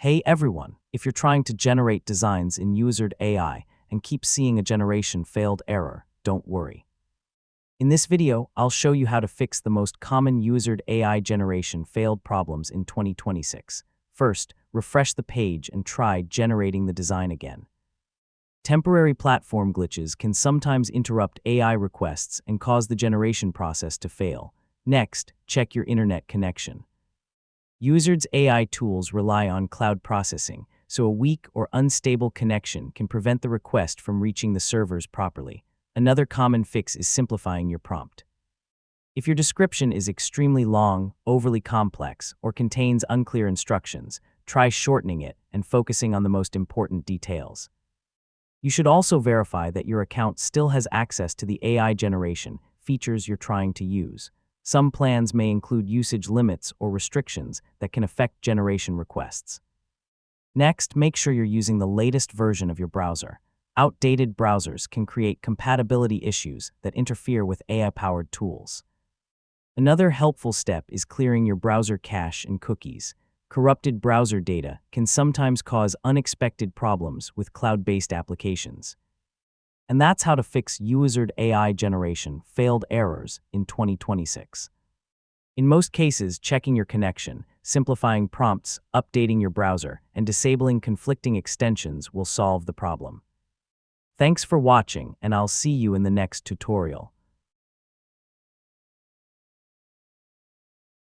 Hey everyone, if you're trying to generate designs in Uizard AI and keep seeing a generation failed error, don't worry. In this video, I'll show you how to fix the most common Uizard AI generation failed problems in 2026. First, refresh the page and try generating the design again. Temporary platform glitches can sometimes interrupt AI requests and cause the generation process to fail. Next, check your internet connection. Uizard's AI tools rely on cloud processing, so a weak or unstable connection can prevent the request from reaching the servers properly. Another common fix is simplifying your prompt. If your description is extremely long, overly complex, or contains unclear instructions, try shortening it and focusing on the most important details. You should also verify that your account still has access to the AI generation features you're trying to use. Some plans may include usage limits or restrictions that can affect generation requests. Next, make sure you're using the latest version of your browser. Outdated browsers can create compatibility issues that interfere with AI-powered tools. Another helpful step is clearing your browser cache and cookies. Corrupted browser data can sometimes cause unexpected problems with cloud-based applications. And that's how to fix Uizard AI generation failed errors in 2026. In most cases, checking your connection, simplifying prompts, updating your browser, and disabling conflicting extensions will solve the problem. Thanks for watching, and I'll see you in the next tutorial.